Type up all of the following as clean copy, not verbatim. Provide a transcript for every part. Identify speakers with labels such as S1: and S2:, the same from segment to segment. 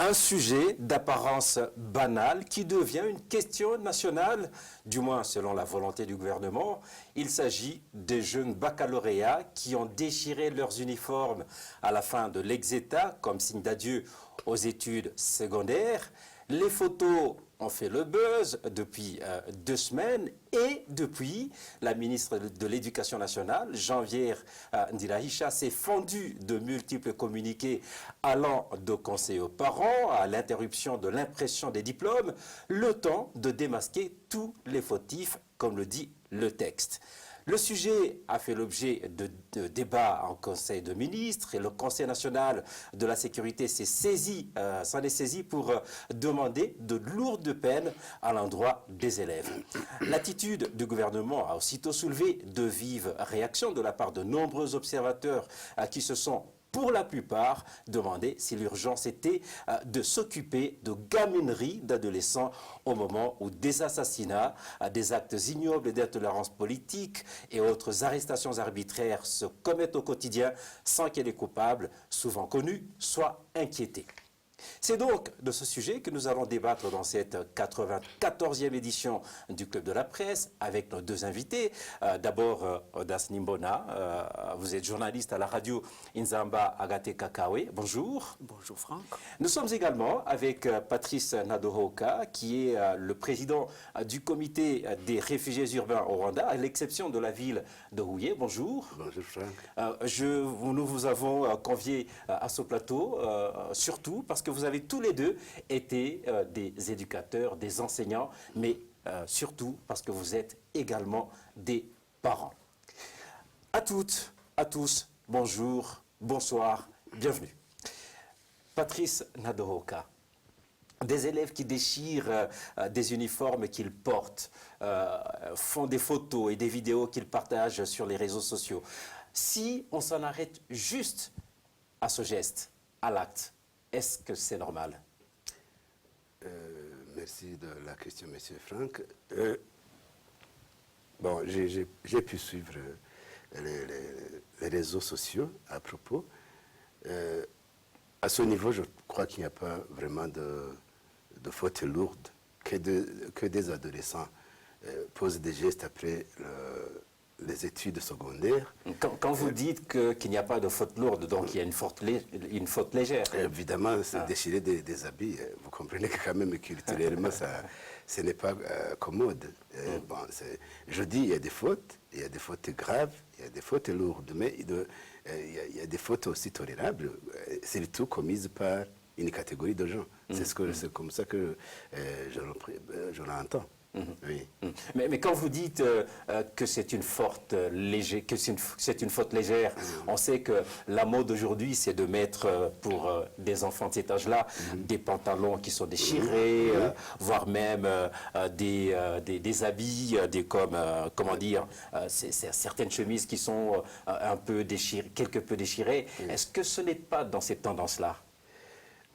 S1: Un sujet d'apparence banale qui devient une question nationale, du moins selon la volonté du gouvernement. Il s'agit des jeunes baccalauréats qui ont déchiré leurs uniformes à la fin de l'ex-État comme signe d'adieu aux études secondaires. Les photos ont fait le buzz depuis 2 semaines et depuis, la ministre de l'Éducation nationale, Geneviève Ndirahisha, s'est fendue de multiples communiqués allant de conseils aux parents à l'interruption de l'impression des diplômes, le temps de démasquer tous les fautifs, comme le dit le texte. Le sujet a fait l'objet de débats en Conseil de ministres et le Conseil national de la sécurité s'en est saisi pour demander de lourdes peines à l'endroit des élèves. L'attitude du gouvernement a aussitôt soulevé de vives réactions de la part de nombreux observateurs qui se sont pour la plupart, demander si l'urgence était de s'occuper de gamineries d'adolescents au moment où des assassinats, des actes ignobles d'intolérance politique et autres arrestations arbitraires se commettent au quotidien sans que les coupables, souvent connus, soient inquiétés. C'est donc de ce sujet que nous allons débattre dans cette 94e édition du Club de la Presse avec nos 2 invités. D'abord, Odas Nimbona, vous êtes journaliste à la radio Inzamba Agate Kakawe. Bonjour.
S2: Bonjour Franck.
S1: Nous sommes également avec Patrice Nadohoka, qui est le président du comité des réfugiés urbains au Rwanda, à l'exception de la ville de Huye. Bonjour.
S3: Bonjour Franck.
S1: Nous vous avons conviés à ce plateau, surtout parce que vous avez tous les deux été des éducateurs, des enseignants, mais surtout parce que vous êtes également des parents. À toutes, à tous, bonjour, bonsoir, bienvenue. Patrice Nadohoka, des élèves qui déchirent des uniformes qu'ils portent, font des photos et des vidéos qu'ils partagent sur les réseaux sociaux. Si on s'en arrête juste à ce geste, à l'acte, est-ce que c'est normal?
S3: Merci de la question, Monsieur Franck. Bon, j'ai pu suivre les réseaux sociaux à propos. À ce niveau, je crois qu'il n'y a pas vraiment de faute lourde que des adolescents posent des gestes après les études secondaires.
S1: Quand vous dites qu'il n'y a pas de faute lourde, donc il y a une faute légère.
S3: Évidemment, c'est déchirer des habits. Vous comprenez que quand même culturellement, ce n'est pas commode. Bon, je dis il y a des fautes graves, il y a des fautes lourdes, mais il y a des fautes aussi tolérables, surtout commises par une catégorie de gens. C'est comme ça que je l'entends. Oui.
S1: Mais quand vous dites que c'est une faute légère, c'est une faute légère, on sait que la mode aujourd'hui, c'est de mettre pour des enfants de cet âge-là des pantalons qui sont déchirés, voire même des habits, comment dire, certaines chemises qui sont un peu déchirées, quelque peu déchirées. Est-ce que ce n'est pas dans cette tendance-là?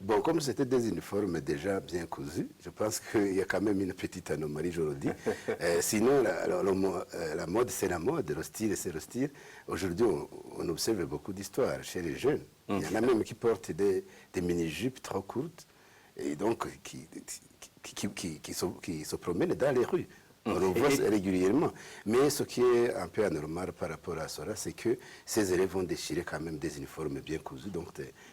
S3: Bon, comme c'était des uniformes déjà bien cousus, je pense qu'il y a quand même une petite anomalie aujourd'hui. Sinon, la mode, c'est la mode, le style, c'est le style. Aujourd'hui, on observe beaucoup d'histoires chez les jeunes. Il y en a même qui portent des mini-jupes trop courtes et donc qui se promènent dans les rues. On le voit régulièrement. Mais ce qui est un peu anormal par rapport à cela, c'est que ces élèves vont déchirer quand même des uniformes bien cousus. Donc,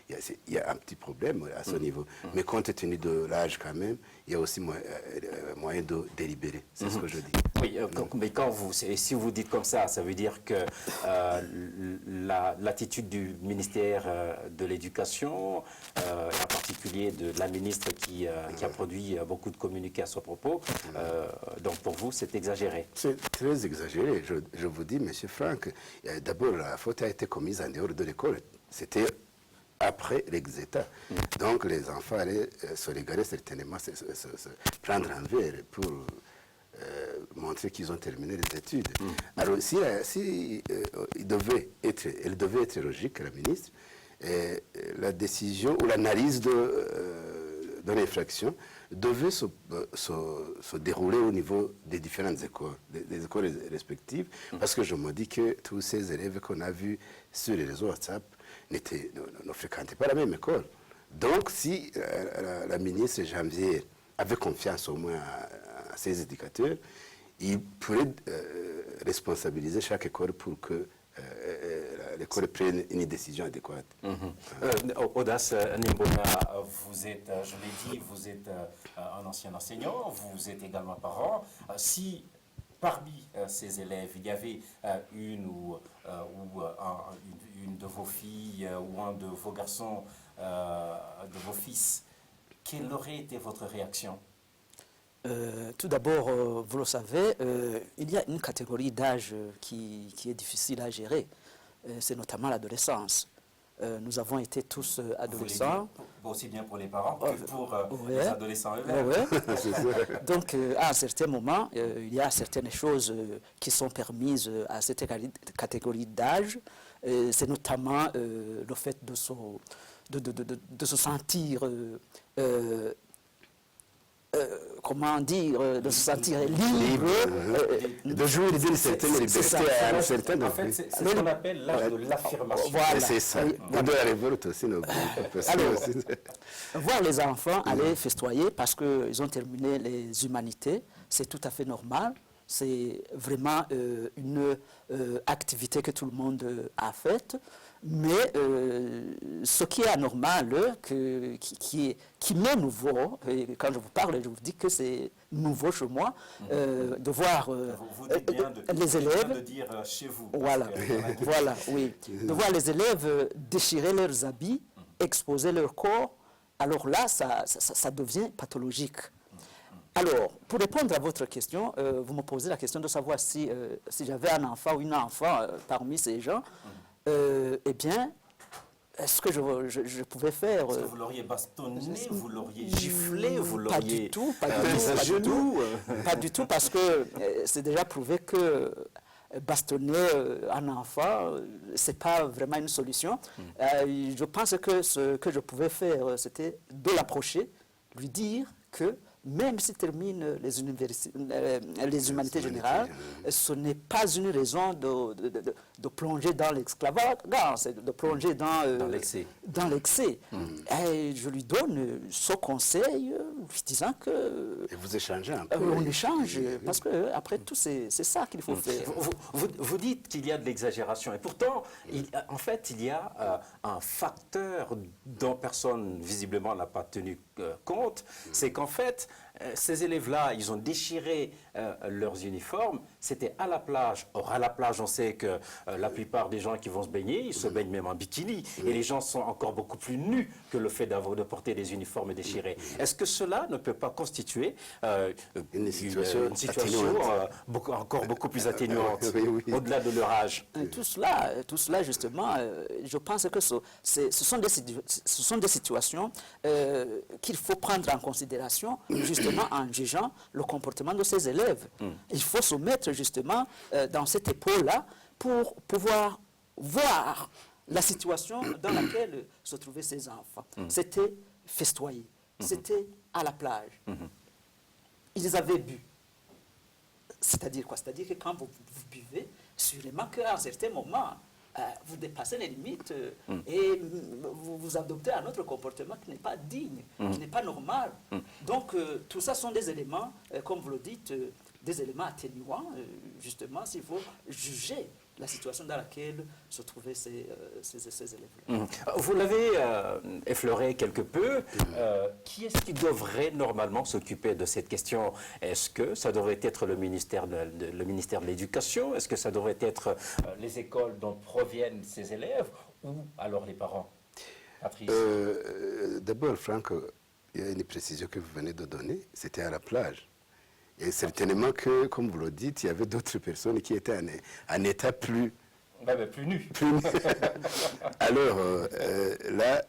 S3: il y a un petit problème à ce niveau. Mais compte tenu de l'âge quand même, il y a aussi moyen de délibérer. C'est ce que je dis.
S1: Oui, mais si vous dites comme ça veut dire que l'attitude du ministère de l'Éducation, en particulier de la ministre qui a produit beaucoup de communiqués à ce propos, donc pour vous, c'est exagéré.
S3: C'est très exagéré. Je vous dis, M. Franck, d'abord, la faute a été commise en dehors de l'école. C'était après l'ex-État. Donc, les enfants allaient se régaler certainement, se prendre un verre pour montrer qu'ils ont terminé les études. Alors, si elle devait être logique, la ministre, la décision ou l'analyse de l'infraction devait se dérouler au niveau des différentes écoles, des écoles respectives, parce que je me dis que tous ces élèves qu'on a vus sur les réseaux WhatsApp ne fréquentaient pas la même école. Donc, si la ministre Janvier avait confiance au moins à ses éducateurs, il pourrait responsabiliser chaque école pour que l'école prenne une décision adéquate.
S1: Audace Nimbona, vous êtes, je l'ai dit, vous êtes un ancien enseignant, vous êtes également parent. Si parmi ces élèves, il y avait une de vos filles ou un de vos garçons, de vos fils, quelle aurait été votre réaction?
S2: Tout d'abord, vous le savez, il y a une catégorie d'âge qui est difficile à gérer. C'est notamment l'adolescence. Nous avons été tous adolescents.
S1: Aussi bien pour les parents que pour les adolescents eux-mêmes.
S2: Ouais. Donc, à un certain moment, il y a certaines choses qui sont permises à cette catégorie d'âge. C'est notamment le fait de se sentir comment dire, de se sentir libre,
S3: de jouir d'une certaine liberté à une certaine...
S1: En fait, c'est ce qu'on appelle l'âge de l'affirmation.
S2: Voilà.
S3: C'est ça. Et de la révolte aussi.
S2: Alors, voir les enfants aller festoyer parce qu'ils ont terminé les humanités, c'est tout à fait normal. C'est vraiment une activité que tout le monde a faite. Mais ce qui est anormal, qui m'est nouveau, et quand je vous parle, je vous dis que c'est nouveau chez moi, de voir les élèves...
S1: de dire chez vous.
S2: Voilà, voilà, oui. De voir les élèves déchirer leurs habits, exposer leur corps, alors là, ça devient pathologique. Alors, pour répondre à votre question, vous me posez la question de savoir si j'avais un enfant ou une enfant parmi ces gens. Eh bien, est-ce que je pouvais faire...
S1: Est-ce que vous l'auriez bastonné, vous l'auriez giflé, vous l'auriez...
S2: Pas du tout, pas du tout, parce que c'est déjà prouvé que bastonner un enfant, c'est pas vraiment une solution. Je pense que ce que je pouvais faire, c'était de l'approcher, lui dire que même s'il termine les humanités générales, ce n'est pas une raison de plonger dans l'extravagance, de plonger dans l'excès. Et je lui donne ce conseil, lui disant que...
S3: Et vous échangez un peu.
S2: On échange, parce qu'après tout, c'est ça qu'il faut faire.
S1: Vous dites qu'il y a de l'exagération, et pourtant, en fait, il y a un facteur dont personne, visiblement, n'a pas tenu compte, c'est qu'en fait, ces élèves-là, ils ont déchiré leurs uniformes, c'était à la plage. Or, à la plage, on sait que la plupart des gens qui vont se baigner, ils se baignent même en bikini. Et les gens sont encore beaucoup plus nus que le fait de porter des uniformes déchirés. Est-ce que cela ne peut pas constituer
S3: une situation
S1: encore beaucoup plus atténuante, au-delà de leur âge?
S2: Tout cela justement, je pense que ce sont des situations qu'il faut prendre en considération, justement en jugeant le comportement de ces élèves. Il faut se mettre justement dans cette épaule-là pour pouvoir voir la situation dans laquelle se trouvaient ces enfants. C'était festoyer, c'était à la plage. Ils avaient bu. C'est-à-dire quoi? C'est-à-dire que quand vous buvez, sûrement qu'à un certain moment, vous dépassez les limites et vous adoptez un autre comportement qui n'est pas digne, qui n'est pas normal. Donc, tout ça sont des éléments, comme vous le dites, des éléments atténuants, justement, s'il faut juger la situation dans laquelle se trouvaient ces élèves-là.
S1: Vous l'avez effleuré quelque peu. Qui est-ce qui devrait normalement s'occuper de cette question? Est-ce que ça devrait être le ministère de l'Éducation? Est-ce que ça devrait être les écoles dont proviennent ces élèves? Ou alors les parents? Patrice?
S3: D'abord, Franck, il y a une précision que vous venez de donner. C'était à la plage. Et certainement que, comme vous le dites, il y avait d'autres personnes qui étaient en état plus...
S1: plus nu.
S3: Alors, là,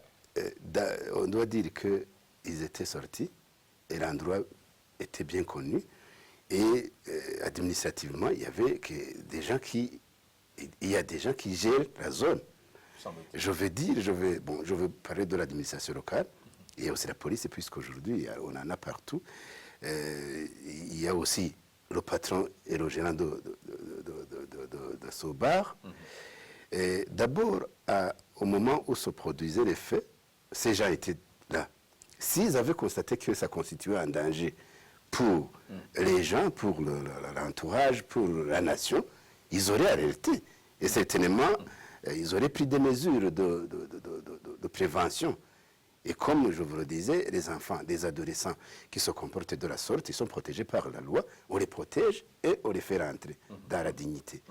S3: on doit dire qu'ils étaient sortis et l'endroit était bien connu. Et administrativement, il y avait des gens qui gèrent la zone. Je veux parler de l'administration locale. Il y a aussi la police, puisqu'aujourd'hui, on en a partout. Il y a aussi le patron et le gérant de ce bar. D'abord, au moment où se produisaient les faits, ces gens étaient S'ils avaient constaté que ça constituait un danger pour les gens, pour l'entourage, pour la nation, ils auraient alerté. Et certainement, ils auraient pris des mesures de prévention. Et comme je vous le disais, les enfants, les adolescents qui se comportent de la sorte, ils sont protégés par la loi. On les protège et on les fait rentrer dans la dignité.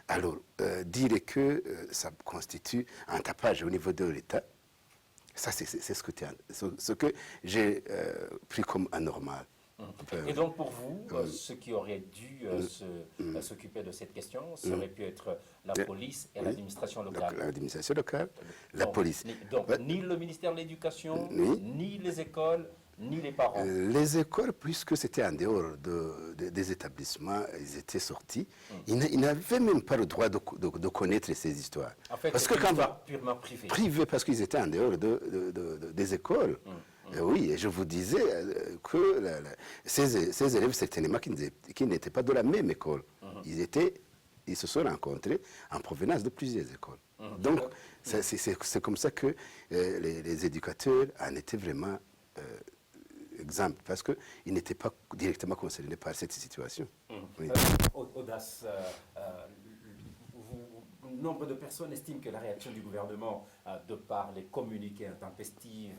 S3: Alors, dire que ça constitue un tapage au niveau de l'État, ça c'est ce que j'ai pris comme anormal.
S1: Et donc pour vous, ceux qui auraient dû s'occuper de cette question, ça aurait pu être la police et l'administration locale.
S3: L'administration locale, la
S1: Donc,
S3: police.
S1: Donc ni le ministère de l'Éducation, ni les écoles, ni les parents.
S3: Les écoles, puisque c'était en dehors des établissements, ils étaient sortis, ils n'avaient même pas le droit de connaître ces histoires.
S1: En fait,
S3: parce
S1: c'est
S3: que quand
S1: histoire purement privée.
S3: Privés, parce qu'ils étaient en dehors des écoles. Oui, et je vous disais que ces élèves, certainement, qui n'étaient pas de la même école, ils se sont rencontrés en provenance de plusieurs écoles. Donc, c'est comme ça que les éducateurs en étaient vraiment exemples, parce qu'ils n'étaient pas directement concernés par cette situation. Oui.
S1: Audace, nombre de personnes estiment que la réaction du gouvernement, de par les communiqués intempestifs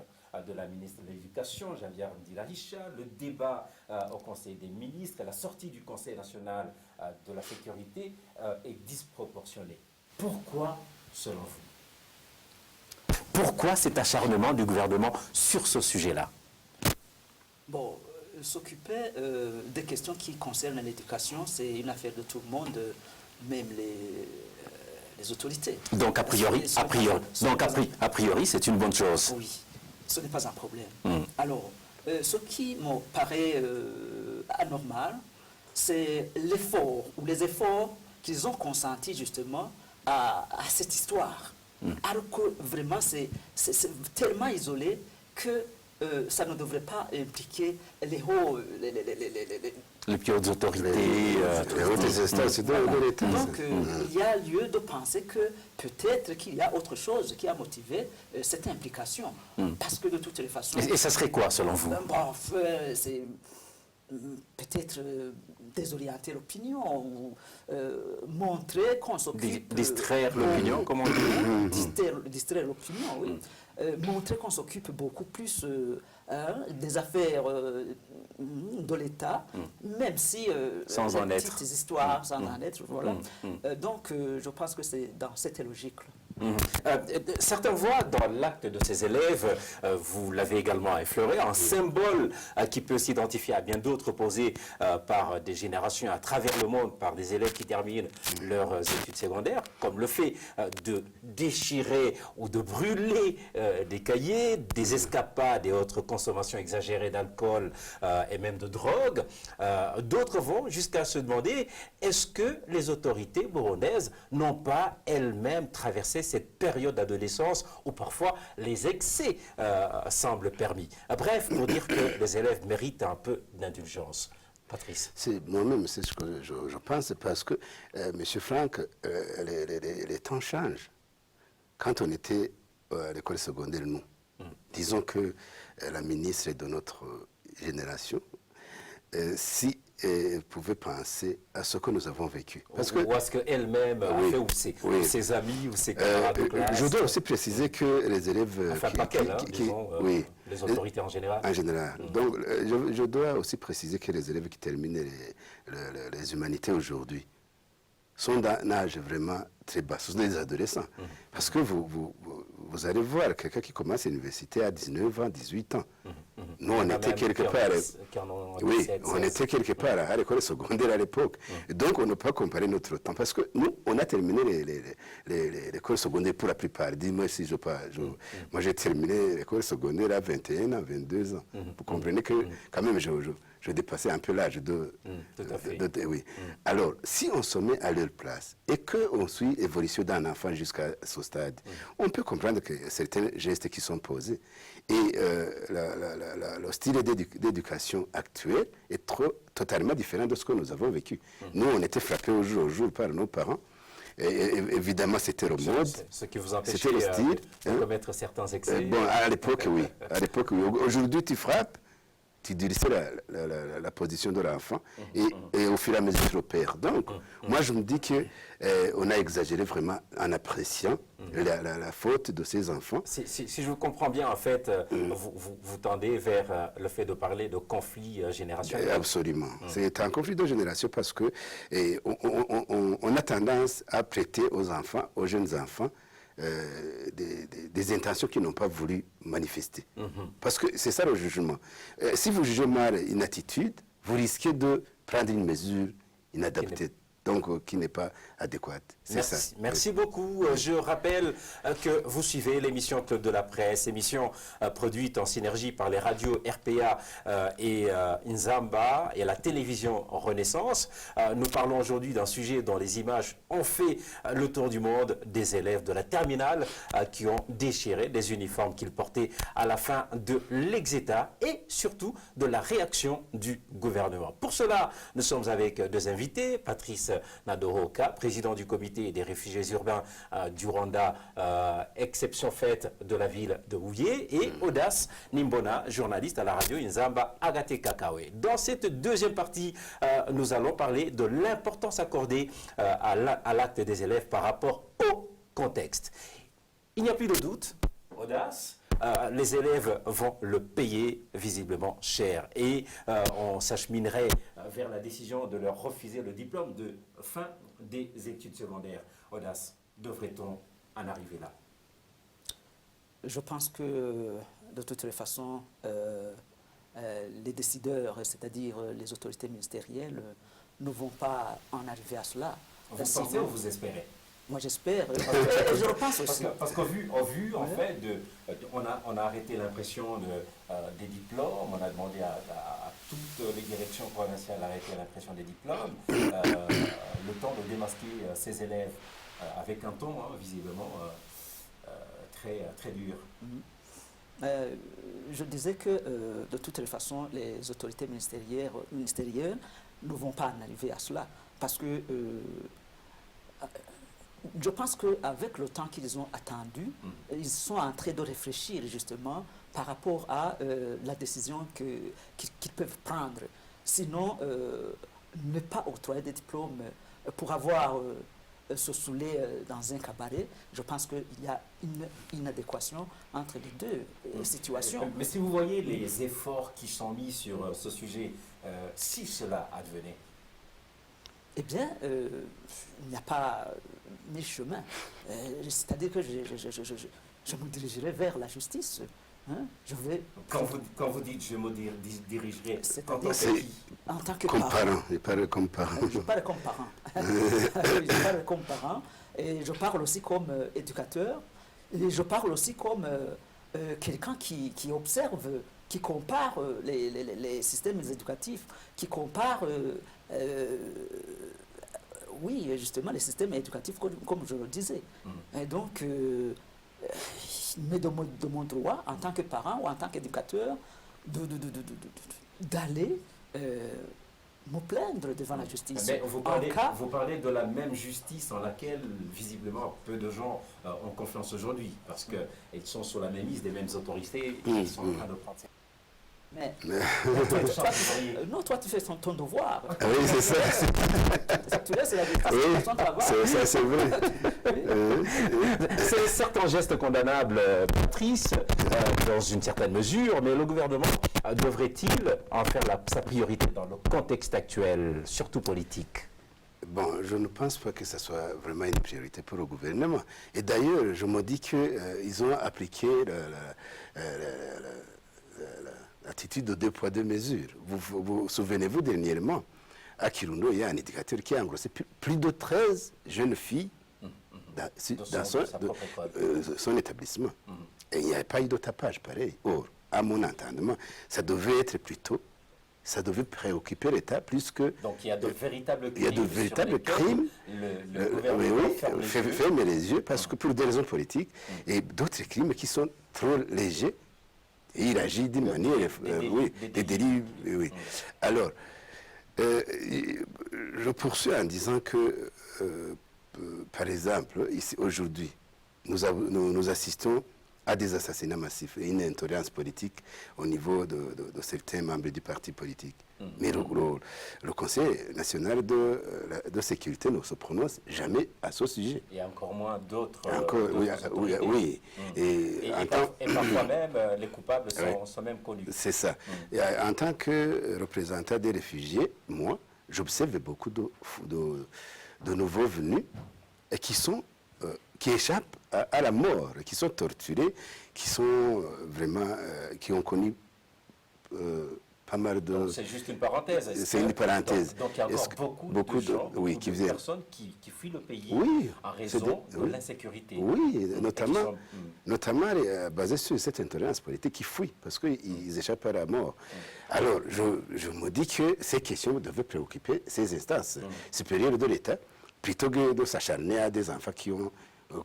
S1: de la ministre de l'Éducation, Javier Ndirahicha, le débat au Conseil des ministres, la sortie du Conseil national de la sécurité est disproportionnée. Pourquoi, selon vous? Pourquoi cet acharnement du gouvernement sur ce sujet-là?
S2: Bon, s'occuper des questions qui concernent l'éducation, c'est une affaire de tout le monde, même les autorités.
S1: Donc, a priori, c'est une bonne chose.
S2: Oui, ce n'est pas un problème. Alors, ce qui me paraît anormal, c'est l'effort ou les efforts qu'ils ont consentis justement à cette histoire. Alors que vraiment, c'est tellement isolé que ça ne devrait pas impliquer les hauts...
S1: Les plus hautes autorités.
S3: Les hautes instances de l'État.
S2: Donc, il y a lieu de penser que peut-être qu'il y a autre chose qui a motivé cette implication. Parce que de toutes les façons...
S1: Et ça serait quoi, selon vous?
S2: C'est peut-être désorienter l'opinion ou montrer qu'on s'occupe...
S1: Distraire l'opinion, comment on dit?
S2: Distraire l'opinion, oui. Montrer qu'on s'occupe beaucoup plus des affaires de l'État, même si
S1: sans en être.
S2: Petites histoires, sans en être, voilà. Donc, je pense que c'est dans cette logique-là.
S1: Certains voient dans l'acte de ces élèves, vous l'avez également effleuré, un symbole qui peut s'identifier à bien d'autres posés par des générations à travers le monde, par des élèves qui terminent leurs études secondaires, comme le fait de déchirer ou de brûler des cahiers, des escapades et autres consommations exagérées d'alcool et même de drogue. D'autres vont jusqu'à se demander, est-ce que les autorités burundaises n'ont pas elles-mêmes traversé cette période d'adolescence où parfois les excès semblent permis. Bref, pour dire que les élèves méritent un peu d'indulgence. Patrice.
S3: Moi-même, c'est ce que je pense, parce que, M. Franck, les temps changent. Quand on était à l'école secondaire, nous, disons que la ministre de notre génération, si elle pouvait penser à ce que nous avons vécu.
S1: Parce que, ou à ce qu'elle-même a fait, ou ses amis, ou ses camarades de classe.
S3: Je dois aussi préciser que les élèves...
S1: Enfin, pas qu'elle, disons, les autorités en général.
S3: En général. Donc, je dois aussi préciser que les élèves qui terminent les humanités aujourd'hui sont d'un âge vraiment très bas. Ce sont des adolescents. Parce que vous allez voir quelqu'un qui commence l'université à 19 ans, 18 ans. Nous, on était quelque part... Oui, on était quelque part à l'école secondaire à l'époque. Donc, on ne peut pas comparer notre temps. Parce que nous, on a terminé l'école secondaire pour la plupart. Dis-moi si je pas... Moi, j'ai terminé l'école secondaire à 21 ans, 22 ans. Vous comprenez que, quand même, je dépassais un peu l'âge de... oui. Alors, si on se met à leur place et qu'on suit l'évolution d'un enfant jusqu'à ce stade, on peut comprendre que certains gestes qui sont posés et le style d'éducation actuel est totalement différent de ce que nous avons vécu. Nous, on était frappés au jour par nos parents évidemment, c'était le mode.
S1: Ce qui vous empêchait
S3: C'était le style,
S1: de
S3: hein.
S1: commettre certains excès.
S3: Bon, à l'époque, oui. À l'époque, oui. Aujourd'hui, tu frappes, tu diriges la position de l'enfant et au fur et à mesure, tu repères. Donc, moi, je me dis qu'on a exagéré vraiment en appréciant la faute de ces enfants.
S1: Si je vous comprends bien, en fait, vous tendez vers le fait de parler de conflit générationnel.
S3: Absolument. C'est un conflit de génération parce que on a tendance à prêter aux enfants, aux jeunes enfants, des intentions qu'ils n'ont pas voulu manifester. Parce que c'est ça le jugement. Si vous jugez mal une attitude, vous risquez de prendre une mesure inadaptée, donc qui n'est pas adéquate.
S1: Merci beaucoup. Je rappelle que vous suivez l'émission Club de la Presse, émission produite en synergie par les radios RPA et Nzamba et la télévision Renaissance. Nous parlons aujourd'hui d'un sujet dont les images ont fait le tour du monde, des élèves de la terminale qui ont déchiré les uniformes qu'ils portaient à la fin de l'exéta et surtout de la réaction du gouvernement. Pour cela, nous sommes avec deux invités, Patrice Nadoroka, président du comité des réfugiés urbains du Rwanda, exception faite de la ville de Houillé, et Audace Nimbona, journaliste à la radio Nzamba Agate Kakawe. Dans cette deuxième partie, nous allons parler de l'importance accordée à l'acte des élèves par rapport au contexte. Il n'y a plus de doute, Audace, les élèves vont le payer visiblement cher et on s'acheminerait vers la décision de leur refuser le diplôme de fin des études secondaires. Audace, devrait-on en arriver là?
S2: Je pense que de toutes les façons, les décideurs, c'est-à-dire les autorités ministérielles, ne vont pas en arriver à cela.
S1: Vous pensez ou vous espérez?
S2: Moi j'espère, je le pense aussi.
S1: Parce qu'au vu, en fait, on a arrêté l'impression des diplômes, on a demandé à toutes les directions provinciales d'arrêter l'impression des diplômes, le temps de démasquer ces élèves avec un ton, visiblement, très dur.
S2: Je disais que de toutes les façons, les autorités ministérielles ne vont pas en arriver à cela, parce que je pense qu'avec le temps qu'ils ont attendu, ils sont en train de réfléchir justement par rapport à la décision qu'ils peuvent prendre. Sinon, ne pas octroyer des diplômes pour avoir se saouler dans un cabaret, je pense qu'il y a une inadéquation entre les deux situations.
S1: Mais si vous voyez les efforts qui sont mis sur ce sujet, si cela advenait,
S2: eh bien, il n'y a pas mille chemins. C'est-à-dire que je me dirigerai vers la justice. Hein? Je vais...
S1: Quand vous dites « je me dirigerai »,
S2: en tant que
S3: comme
S2: parent.
S3: Je parle comme parent.
S2: Je parle comme parent. Je parle comme parent. Et je parle aussi comme éducateur. Et je parle aussi comme quelqu'un qui observe, qui compare les systèmes éducatifs, qui compare... oui, justement, les systèmes éducatifs, comme je le disais. Et donc, mais de mon droit, en tant que parent ou en tant qu'éducateur, d'aller me plaindre devant la justice.
S1: Mais vous parlez de la même justice en laquelle, visiblement, peu de gens ont confiance aujourd'hui, parce qu'ils sont sous la mainmise des mêmes autorités qui sont en train de prendre...
S2: Mais non, toi tu fais ton devoir.
S3: Oui, c'est ça.
S2: Tu laisses la façon de l'avoir.
S3: Ça, c'est vrai.
S1: C'est certes un geste condamnable, Patrice, dans une certaine mesure, mais le gouvernement devrait-il en faire sa priorité dans le contexte actuel, surtout politique?
S3: Bon, je ne pense pas que ce soit vraiment une priorité pour le gouvernement. Et d'ailleurs, je me dis qu'ils ont appliqué l'attitude de 2 poids 2 mesures. Vous souvenez-vous dernièrement, à Kirundo, il y a un éducateur qui a engrossé plus de 13 jeunes filles dans son établissement. Et il n'y a pas eu de tapage pareil. Or, à mon entendement, ça devait être plutôt, ça devait préoccuper l'État plus que...
S1: Donc il y a de véritables crimes.
S3: Il y a de véritables crimes.
S1: Le gouvernement
S3: ferme les yeux parce que pour des raisons politiques, et d'autres crimes qui sont trop légers. Et il agit d'une manière, des délits, oui. Alors, je poursuis en disant que par exemple, ici, aujourd'hui, nous assistons à des assassinats massifs et une intolérance politique au niveau de certains membres du parti politique. Mais le Conseil national de sécurité ne se prononce jamais à ce sujet.
S1: Et encore moins d'autres.
S3: Oui.
S1: Et parfois même, les coupables sont même connus.
S3: C'est ça. Et en tant que représentant des réfugiés, moi, j'observe beaucoup de nouveaux venus et qui échappent à la mort, qui sont torturés, qui sont vraiment, qui ont connu pas mal de...
S1: C'est juste une parenthèse.
S3: C'est une parenthèse.
S1: Donc il y a encore beaucoup de gens, de personnes qui fuient le pays en raison de l'insécurité.
S3: Oui, notamment basé sur cette intolérance politique qui fuient parce qu'ils échappent à la mort. Alors, je me dis que ces questions devraient préoccuper ces instances supérieures de l'État plutôt que de s'acharner à des enfants qui ont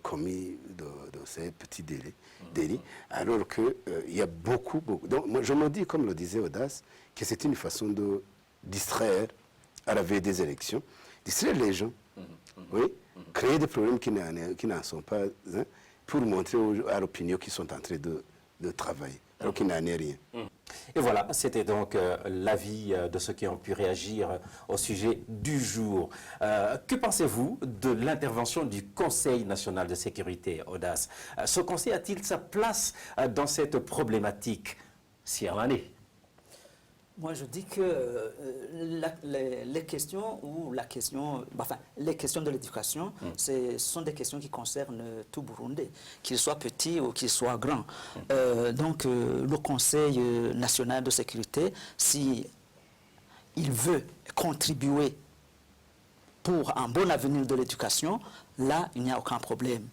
S3: commis de ces petits délits, alors qu'il y a beaucoup. Donc, moi, je me dis, comme le disait Audace, que c'est une façon de distraire à la veille des élections, distraire les gens, créer des problèmes qui n'en sont pas, pour montrer à l'opinion qu'ils sont en train de travailler, alors qu'il n'en est rien.
S1: Et voilà, c'était donc l'avis de ceux qui ont pu réagir au sujet du jour. Que pensez-vous de l'intervention du Conseil national de sécurité, Audace? Ce Conseil a-t-il sa place dans cette problématique, si elle en est?
S2: Moi, je dis que les questions les questions de l'éducation, ce sont des questions qui concernent tout Burundais, qu'il soit petit ou qu'il soit grand. Donc, le Conseil national de sécurité, si il veut contribuer pour un bon avenir de l'éducation, là, il n'y a aucun problème.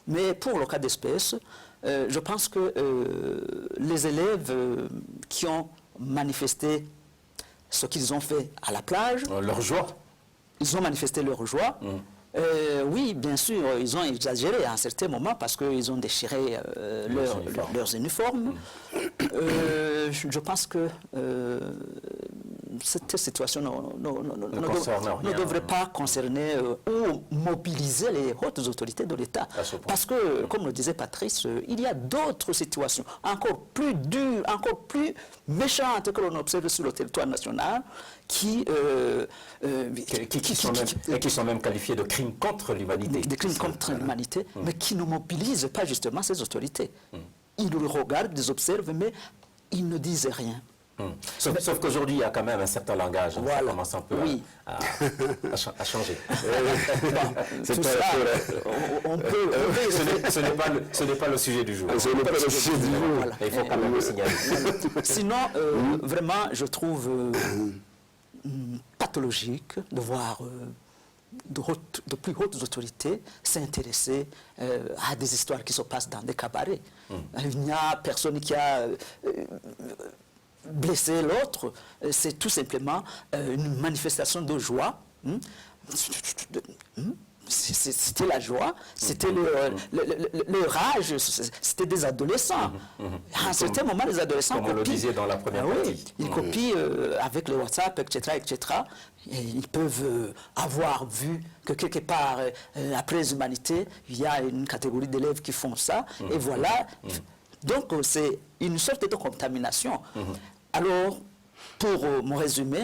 S2: Mais pour le cas d'espèce, je pense que les élèves qui ont manifester ce qu'ils ont fait à la plage.
S1: Leur joie.
S2: Ils ont manifesté leur joie. Oui, bien sûr, ils ont exagéré à un certain moment parce qu'ils ont déchiré leurs uniformes. Je pense que cette situation ne devrait pas concerner ou mobiliser les hautes autorités de l'État. Parce que, comme le disait Patrice, il y a d'autres situations encore plus dures, encore plus méchantes que l'on observe sur le territoire national qui
S1: sont même qualifiés de crimes contre l'humanité.
S2: Des crimes contre l'humanité, mais qui ne mobilisent pas justement ces autorités. Ils le regardent, ils observent, mais ils ne disent rien.
S1: Sauf qu'aujourd'hui, il y a quand même un certain langage. Voilà. Ça commence un peu à changer.
S2: Tout ça, on peut...
S1: Ce n'est pas le sujet du jour.
S3: Ce n'est pas le sujet du jour.
S2: Voilà.
S1: Il faut quand même le signaler.
S2: Sinon, vraiment, je trouve pathologique de voir de plus hautes autorités s'intéresser à des histoires qui se passent dans des cabarets. Il n'y a personne qui a blessé l'autre, c'est tout simplement une manifestation de joie. C'était la joie, c'était le rage, c'était des adolescents. À un certain moment, les adolescents
S1: copient. Comme on le disait dans la première partie.
S2: Ils copient avec le WhatsApp, etc., etc. Et ils peuvent avoir vu que quelque part, après les humanités, il y a une catégorie d'élèves qui font ça. Et voilà. Donc, c'est une sorte de contamination. Alors, pour mon résumé,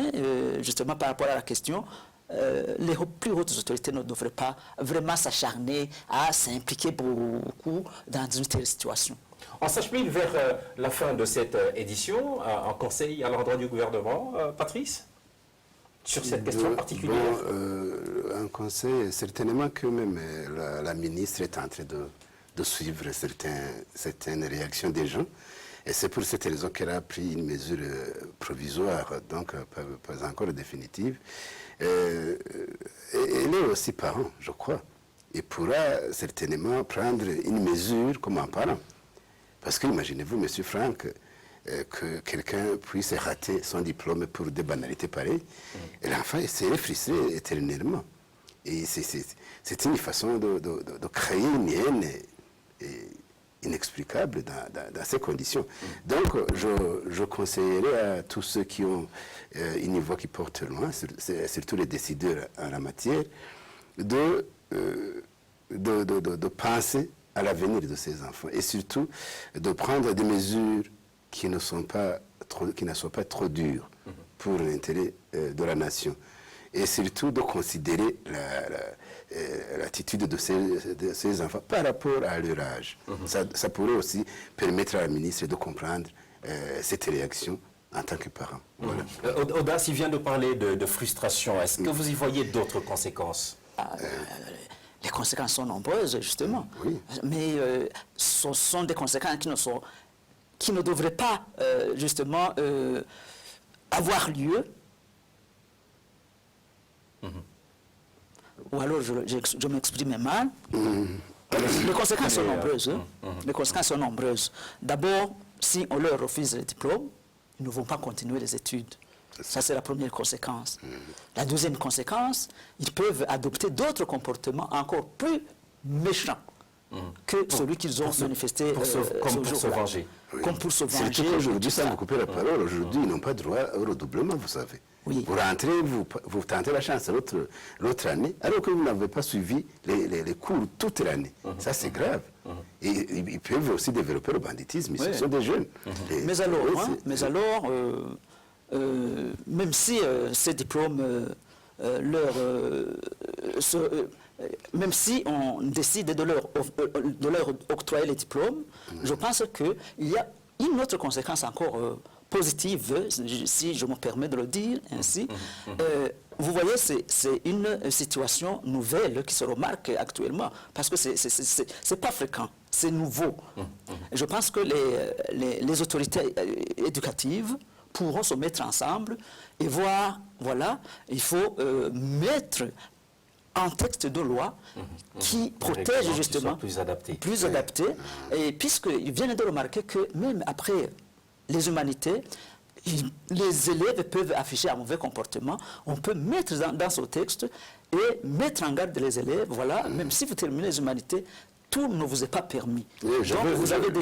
S2: justement par rapport à la question, les plus hautes autorités ne devraient pas vraiment s'acharner à s'impliquer beaucoup dans une telle situation.
S1: On s'achemine vers la fin de cette édition. Un conseil à l'endroit du gouvernement, Patrice, sur cette question particulière?
S3: Un conseil, certainement que même la ministre est en train de suivre certaines réactions des gens. Et c'est pour cette raison qu'elle a pris une mesure provisoire, donc pas encore définitive. Elle est aussi parent, je crois. Il pourra certainement prendre une mesure comme un parent. Parce que imaginez-vous, M. Franck, que quelqu'un puisse rater son diplôme pour des banalités pareilles. Et l'enfant serait frustré éternellement. Et c'est une façon de créer une haine inexplicable dans ces conditions. Donc, je conseillerais à tous ceux qui ont une voix qui porte loin, surtout les décideurs en la matière, de de penser à l'avenir de ces enfants et surtout de prendre des mesures qui ne sont pas trop dures pour l'intérêt de la nation. Et surtout de considérer l'attitude de ces enfants par rapport à leur âge. Ça pourrait aussi permettre à la ministre de comprendre cette réaction en tant que parent. Voilà.
S1: Audace, il vient de parler de frustration. Est-ce que vous y voyez d'autres conséquences?
S2: Les conséquences sont nombreuses, justement.
S3: Oui.
S2: Mais ce sont des conséquences qui ne devraient pas, justement, avoir lieu. Ou alors je m'exprime mal. Les conséquences sont nombreuses. Les conséquences sont nombreuses. D'abord, si on leur refuse le diplôme, ils ne vont pas continuer les études. Ça, c'est la première conséquence. La deuxième conséquence, ils peuvent adopter d'autres comportements encore plus méchants que celui qu'ils ont manifesté
S1: comme pour se venger.
S2: Comme pour se venger.
S3: Surtout qu'aujourd'hui, sans vous couper la parole, aujourd'hui, ils n'ont pas droit au redoublement, vous savez.
S2: Oui.
S3: Vous rentrez, vous tentez la chance l'autre année, alors que vous n'avez pas suivi les cours toute l'année. Ça, c'est grave. Et ils peuvent aussi développer le banditisme. Ce sont des jeunes.
S2: Mais alors, même si ces diplômes même si on décide de leur octroyer les diplômes, je pense qu'il y a une autre conséquence encore positive, si je me permets de le dire ainsi. Vous voyez, c'est une situation nouvelle qui se remarque actuellement, parce que c'est pas fréquent, c'est nouveau. Je pense que les autorités éducatives pourront se mettre ensemble et voir, voilà, il faut mettre un texte de loi qui protège justement,
S1: plus adapté.
S2: Et puisqu'ils viennent de remarquer que même après les humanités, les élèves peuvent afficher un mauvais comportement, on peut mettre dans ce texte et mettre en garde les élèves, voilà, même si vous terminez les humanités, tout ne vous est pas permis.
S3: Je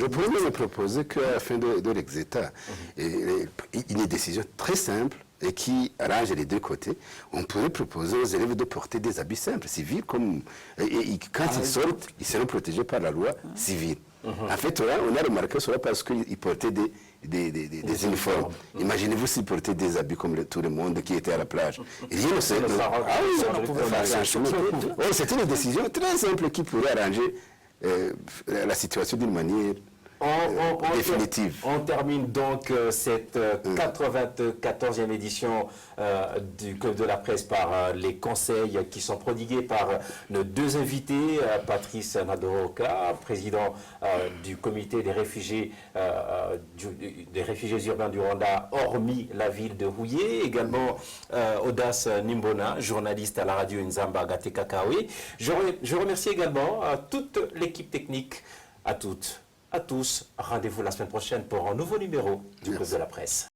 S3: pourrais me proposer qu'à la fin de l'exéta, une décision très simple et qui arrange les deux côtés, on pourrait proposer aux élèves de porter des habits simples, civils, comme, quand ils sortent, ils seront protégés par la loi civile. En fait, on a remarqué cela parce qu'ils portaient des uniformes. Imaginez-vous s'ils portaient des habits comme tout le monde qui était à la plage. Rien ne se c'était une décision très simple qui pourrait arranger la situation d'une manière définitive.
S1: On termine donc cette 94e édition du Club de la Presse par les conseils qui sont prodigués par nos deux invités, Patrice Nadoroka, président du comité des réfugiés urbains du Rwanda, hormis la ville de Rouillé, également Audace Nimbona, journaliste à la radio Nzamba Gatekakawe. Je remercie également toute l'équipe technique, à toutes. À tous, rendez-vous la semaine prochaine pour un nouveau numéro du Club de la Presse.